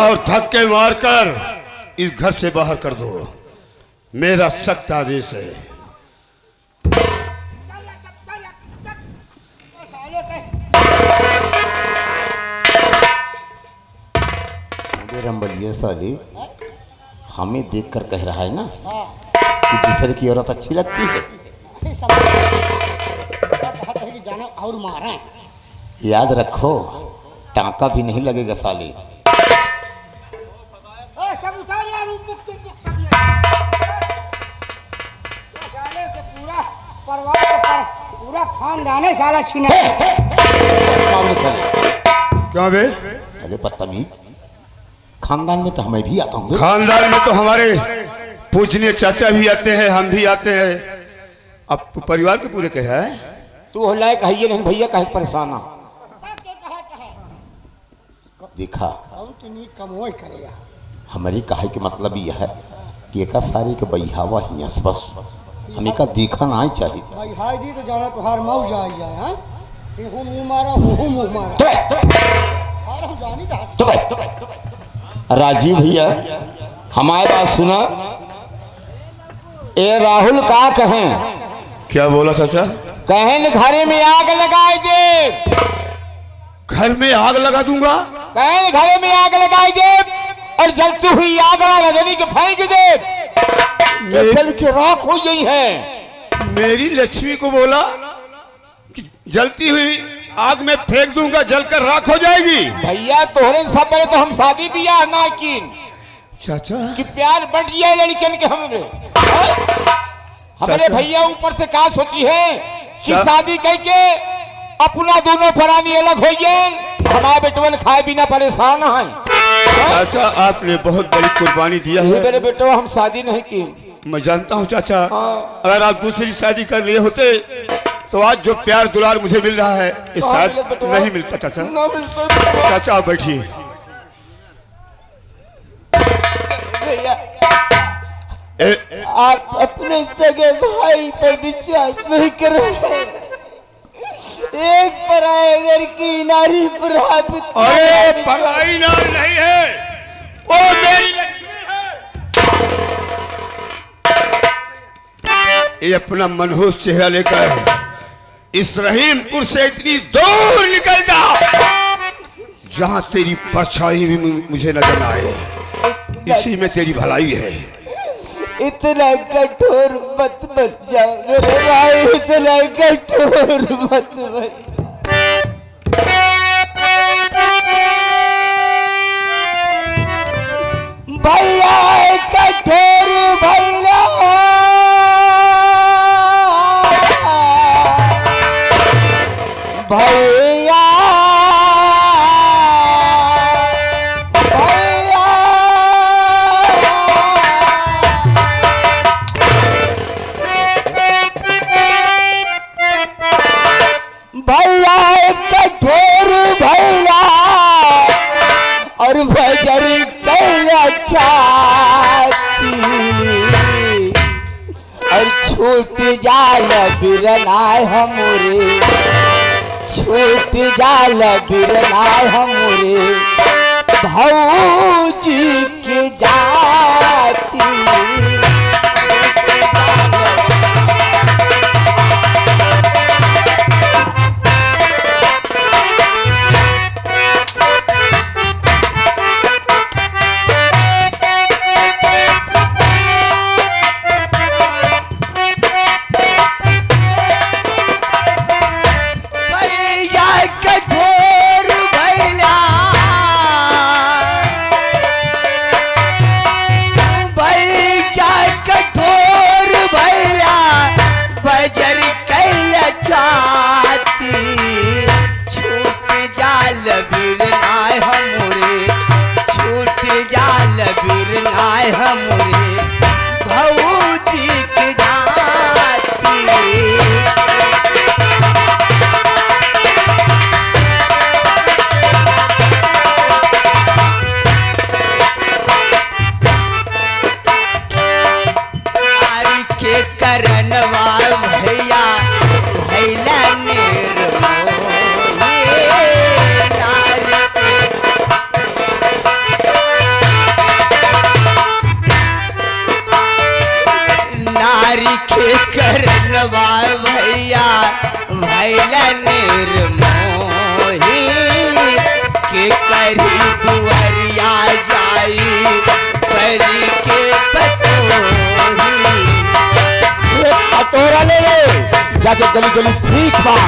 और धक्के मारकर इस घर से बाहर कर दो, मेरा सख्त आदेश है। रंबलिया साले हमें देखकर कह रहा है ना कि दूसरे की औरत अच्छी लगती है। जाना और मारा, याद रखो टांका भी नहीं लगेगा साले। सब उतार यार, साले के पूरा परिवार पर पूरा खानदान है साला छीना। क्या बे? साले बदतमीज, खानदान में तो मैं भी आता हूँ। खानदान में तो हमारे पूजनीय चाचा भी आते हैं, हम भी आते हैं। अब परिवार के पूरे कह रहा है। तू हो लायक है नहीं भैया, कहे परेशान ना देखा कमोई करेगा। हमारी कहे के मतलब यह है कि एक सारी के बहिहावा ही बस हमें का देखा ना चाहिए। भाई हाय दी तो जाना तुहार मौज आ जाए। हां देखो मुंह मारा, मुंह मारा और हम जानी का। राजीव भैया हमारी बात सुना। ए राहुल का कहें? क्या बोला चाचा? कहें घर में आग लगाए दे। घर में आग लगा दूंगा? कहें घर में आग लगाए दे और जलती हुई आग रजनी के फेंक दे, जल के राख हो गई है। मेरी लक्ष्मी को बोला कि जलती हुई आग में फेंक दूंगा, जलकर राख हो जाएगी। भैया तोहरे सब पहले तो हम शादी बियाह ना की चाचा कि प्यार बढ़ गया लड़कियन के हमारे भैया ऊपर से कहा सोची है कि शादी करके अपना दोनों परानी अलग हो गए, हमारे बेटवन खाए बिना परेशान है। चाचा आपने बहुत बड़ी कुर्बानी दिया है। मेरे बेटो हम शादी नहीं की। मैं जानता हूँ चाचा, अगर आप दूसरी शादी कर लिए होते तो आज जो प्यार दुलार मुझे मिल रहा है इस शायद नहीं मिलता। चाचा चाचा आप बैठिए। भैया आप अपने सगे भाई पर विश्वास नहीं कर रहे। एक पराये घर की नारी पर आप अरे पराई नार नहीं है, वो मेरी लक्ष्मी है। ये अपना मनहूस चेहरा लेकर इस रहीमपुर से इतनी दूर निकल जा जहां तेरी परछाई भी मुझे नजर न आए। इसी में तेरी भलाई है। इतना कठोर मत बन जा मेरे भाई, इतना कठोर मत बन। भैया कठोर भैया भैया बजर कैला चाहती और छूट जाल बिरनाय हमरे, छूट जाल बिरनाय हमरे भौजी के जाती। परी के करलवा भैया भैला निर्मोही के करी दुआरिया जाई परी के पटोही। कटोरा ले ले जाके गली गली भीख मांग।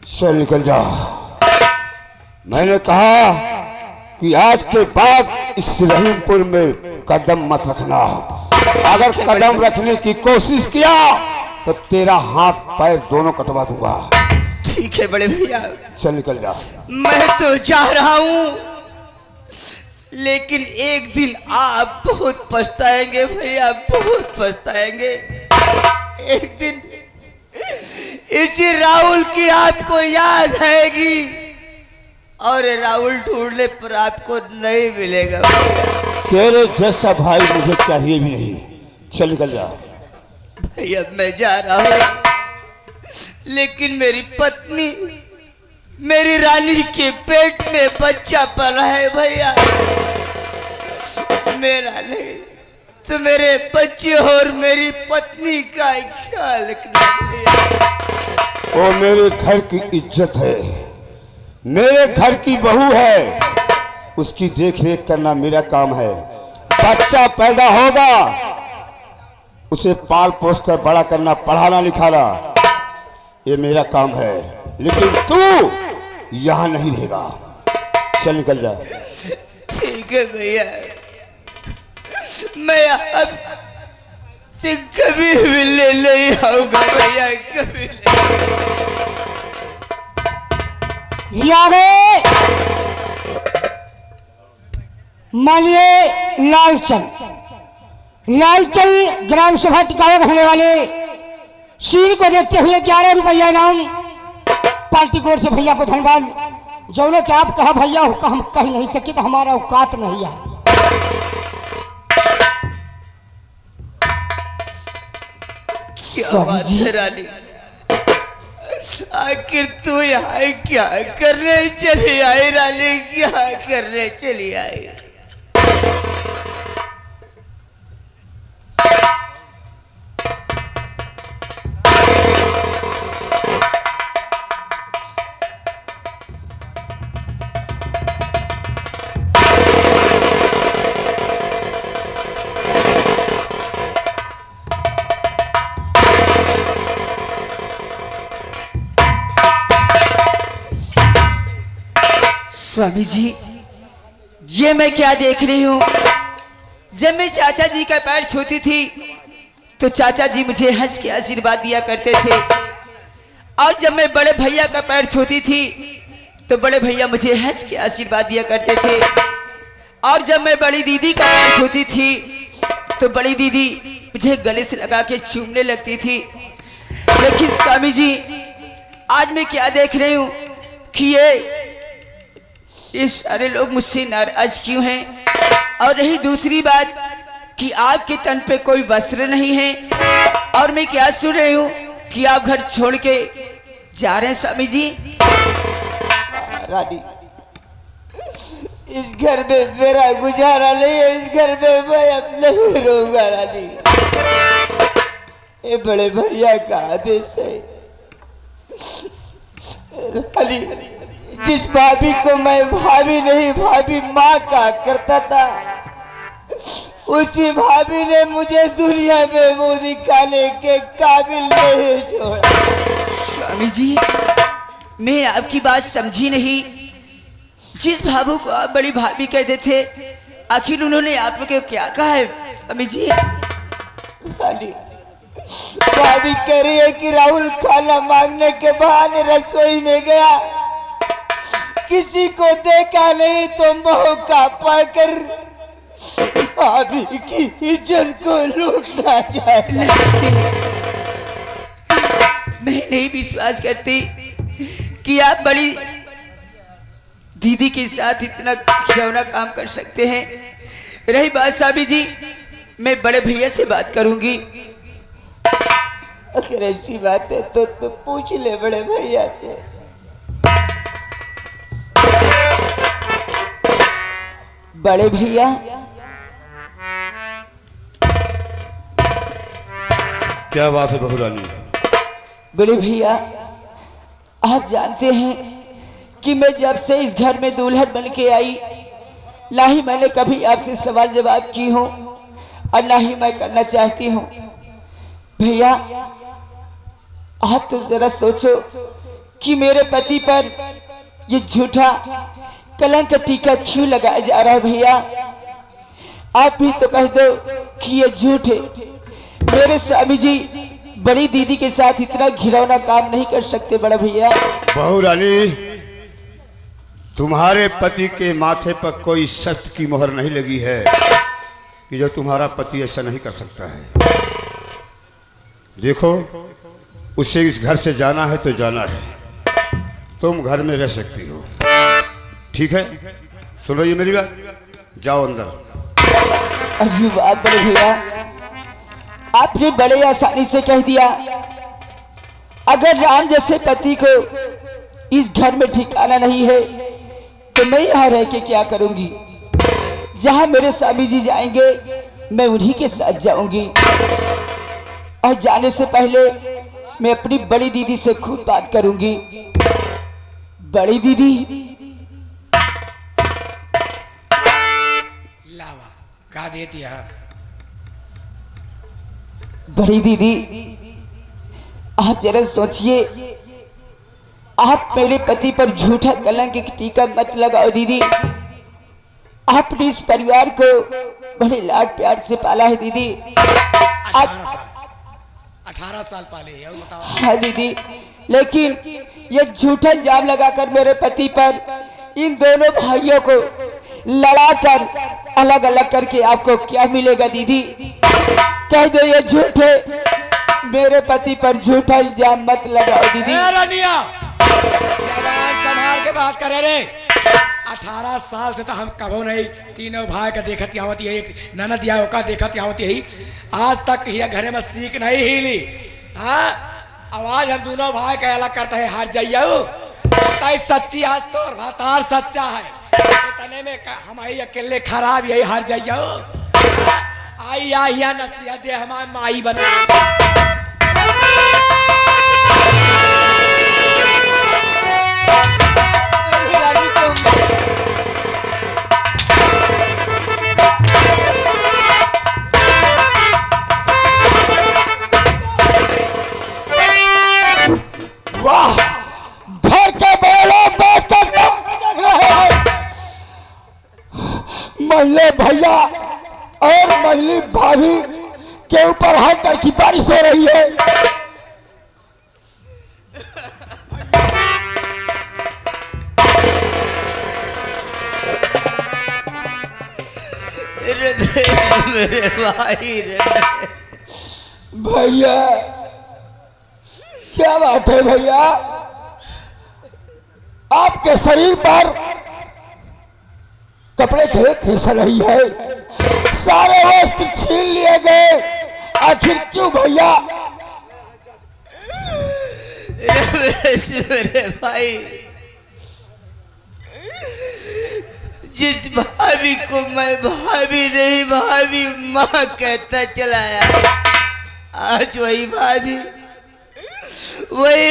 चल निकल जा। मैंने कहा कि आज के बाद इस रहीमपुर में कदम मत रखना। अगर कदम रखने की कोशिश किया तो तेरा हाथ पैर दोनों कटवा दूंगा। ठीक है बड़े भैया। चल निकल जा। मैं तो जा रहा हूं, लेकिन एक दिन आप बहुत पछताएंगे भैया, बहुत पछताएंगे। एक दिन इस राहुल की आपको याद आएगी और राहुल ढूंढने पर आपको नहीं मिलेगा भैया। तेरे जैसा भाई मुझे चाहिए भी नहीं। चल निकल जा। भैया मैं जा रहा हूं, लेकिन मेरी पत्नी, मेरी रानी के पेट में बच्चा पला है भैया। मेरा नहीं तो मेरे बच्चे और मेरी पत्नी का ख्याल रखना भैया। वो मेरे घर की इज्जत है, मेरे घर की बहू है, उसकी देख रेख करना मेरा काम है। बच्चा पैदा होगा, उसे पाल पोस कर बड़ा करना, पढ़ाना लिखाना, ये मेरा काम है। लेकिन तू यहां नहीं रहेगा। चल निकल जा। ठीक है भैया, मैं अब से कभी मिलने नहीं आऊंगा भैया, कभी नहीं। मानिए लालचंद ग्राम सभा टिकाया रहने वाले शीर को देखते हुए 11 रुपया इनाम पार्टी कोर्ट से भैया को धन्यवाद। जो कि आप कहा भैया हम कह नहीं सके तो हमारा औकात नहीं है। क्या बात है रानी, आखिर तू यहाँ क्या करने चली आई रानी, क्या करने चली आई? स्वामी जी, ये मैं क्या देख रही हूँ? जब मैं चाचा जी का पैर छूती थी तो चाचा जी मुझे हंस के आशीर्वाद दिया करते थे, और जब मैं बड़े भैया का पैर छूती थी तो बड़े भैया मुझे हंस के आशीर्वाद दिया करते थे, और जब मैं बड़ी दीदी का पैर छूती थी तो बड़ी दीदी मुझे गले से लगा के चूमने लगती थी। लेकिन स्वामी जी, आज मैं क्या देख रही हूँ कि ये सारे लोग मुझसे नाराज क्यों हैं? और रही दूसरी बात कि आपके तन पे कोई वस्त्र नहीं है, और मैं क्या सुन रही हूँ कि आप घर छोड़ के जा रहे हैं स्वामी जी। रानी, इस घर में मेरा गुजारा नहीं है, इस घर में मैं अब नहीं रहूंगा रानी। ये बड़े भैया का आदेश है रानी। जिस भाभी को मैं भाभी नहीं भाभी माँ का करता था, उसी भाभी ने मुझे दुनिया में मुंह दिखाने के काबिल नहीं छोड़ा। स्वामी जी, मैं आपकी बात समझी नहीं। जिस भाभू को आप बड़ी भाभी कहते थे, आखिर उन्होंने आपको क्या कहा है स्वामी जी? भाभी कह रही है कि राहुल खाना मांगने के बहाने रसोई में गया किसी को देखा नहीं तो मौका पाकर भाभी की इज्जत को लूटना चाहता। मैं नहीं विश्वास करती कि आप बड़ी दीदी के साथ इतना घिनौना काम कर सकते हैं। रही बात साबी जी, मैं बड़े भैया से बात करूंगी। अगर ऐसी बात है तो पूछ ले बड़े भैया से। बड़े भैया, क्या बात है बहू रानी? बड़े भैया, आप जानते हैं कि मैं जब से इस घर में दुल्हन बन के आई, ना ही मैंने कभी आपसे सवाल जवाब की हूँ और ना ही मैं करना चाहती हूँ। भैया, आप तो जरा सोचो कि मेरे पति पर ये झूठा कलंक का टीका क्यों लगाया जा रहा है। भैया, आप भी तो कह दो कि ये झूठ है। मेरे स्वामी जी बड़ी दीदी के साथ इतना घिनौना काम नहीं कर सकते बड़ा भैया। बहू रानी, तुम्हारे पति के माथे पर कोई सत्य की मोहर नहीं लगी है कि जो तुम्हारा पति ऐसा नहीं कर सकता है। देखो, उसे इस घर से जाना है तो जाना है, तुम घर में रह सकती हो, ठीक है? सुन रही है मेरी बात? जाओ अंदर। अरे वाह बड़े भैया, आपने बड़े आसानी से कह दिया। अगर राम जैसे पति को इस घर में ठिकाना नहीं है तो मैं यहाँ रह के क्या करूंगी? जहां मेरे स्वामी जी जाएंगे मैं उन्हीं के साथ जाऊंगी। और जाने से पहले मैं अपनी बड़ी दीदी से खुद बात करूंगी। बड़ी दीदी, लावा का देती है? बड़ी दीदी, आप जरा सोचिए, आप मेरे पति पर झूठा कलंक की टीका मत लगाओ दीदी। आपने इस परिवार को बड़े लाड प्यार से पाला है दीदी। 18 साल पहले है, बताओ। हाँ दीदी, लेकिन ये झूठा इल्जाम लगाकर मेरे पति पर इन दोनों भाइयों को लड़ाकर अलग अलग करके आपको क्या मिलेगा दीदी? कह दो ये झूठ है। मेरे पति पर झूठा इल्जाम मत लगाओ दीदी। रानिया, जवान संभाल के बात करे रे। 18 साल से तो हम कबो नहीं तीनों भाई का देखत आवती है, एक ननद या का देखत आवती है। आज तक ये घरे में सीख नहीं हिली। हाँ, आवाज हम दोनों भाई का अलग करते हैं। हार जाइयो ताई सच्ची, आज तो भातार सच्चा है। इतने में हम आई अकेले खराब, यही हार जाइयो। आई या नसीहत दे, हमारी माई बना। वाह, घर के बड़े लोग बैठकर देख रहे हैं। महिले भैया और महिले भाभी के ऊपर हंटर की बारिश हो रही है। मेरे भाई रे भैया, क्या बात है भैया? आपके शरीर पर कपड़े थे फिसल रही है, सारे वस्त्र छीन लिए गए, आखिर क्यों भैया? मेरे भाई, जिस भाभी को मैं भाभी नहीं भाभी माँ कहता चलाया, आज वही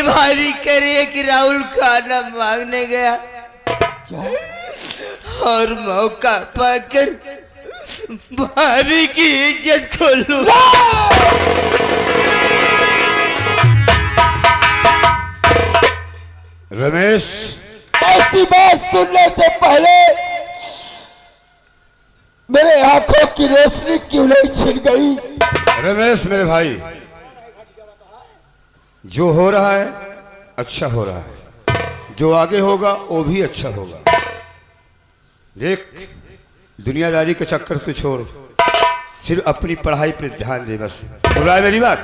भाभी करे कि राहुल खाना मांगने गया और मौका पाकर भाभी की इज्जत को लूटा। रमेश, ऐसी बात सुनने से पहले मेरे आंखों की रोशनी क्यों नहीं छिन गई? रमेश मेरे भाई, जो हो रहा है अच्छा हो रहा है। जो आगे होगा वो भी अच्छा होगा। देख, दुनियादारी के चक्कर तो छोड़, सिर्फ अपनी पढ़ाई पे ध्यान दे बस। सुन रहा है मेरी बात?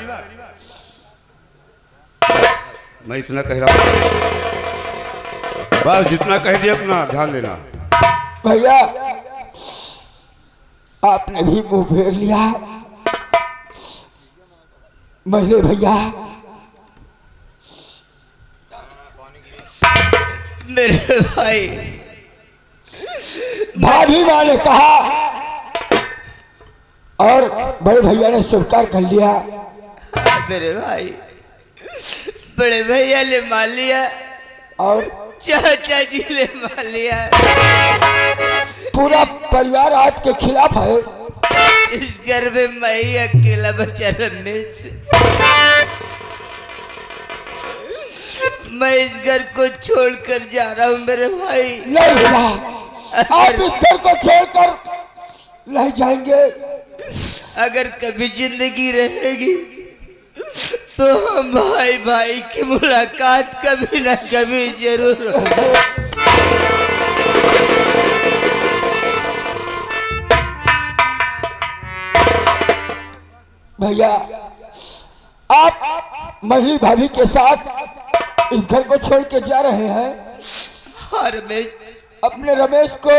बस मैं इतना कह रहा हूँ, बस जितना कह दिया अपना ध्यान देना। भैया आपने भी मुंह फेर लिया। महिले भैया मेरे भाई, भाभी माँ ने कहा और बड़े भैया ने स्वीकार कर लिया। मेरे भाई, बड़े भैया ने मान लिया और चाचा जी ने मान लिया। पूरा परिवार आपके खिलाफ है। इस घर में मैं ही अकेला बचा रमेश। मैं इस घर को छोड़कर जा रहा हूँ मेरे भाई। नहीं भैया, आप इस घर को छोड़कर नहीं जाएंगे। अगर कभी जिंदगी रहेगी तो हम भाई भाई की मुलाकात कभी ना कभी जरूर होगी। भैया आप मछली भाभी के साथ इस घर को छोड़ के जा रहे हैं। हाँ रमेश, अपने रमेश को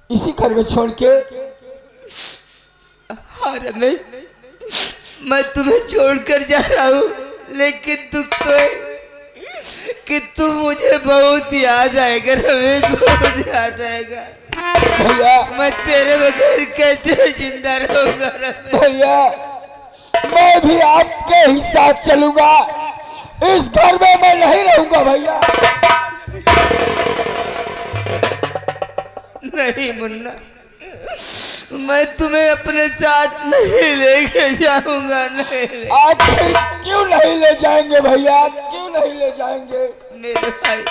इसी घर में छोड़ के। हाँ रमेश, मैं तुम्हें छोड़कर जा रहा हूँ, लेकिन दुख तो है कि तू मुझे बहुत याद आएगा रमेश, बहुत याद आएगा। भैया मैं तेरे बगैर कैसे जिंदा रहूंगा रमेश? भैया मैं भी आपके ही साथ चलूंगा। इस घर में मैं नहीं रहूंगा भैया। नहीं मुन्ना, मैं तुम्हें अपने साथ नहीं लेके जाऊंगा। नहीं आखिर क्यों नहीं ले जाएंगे भैया, क्यों नहीं ले जाएंगे? मेरे भाई,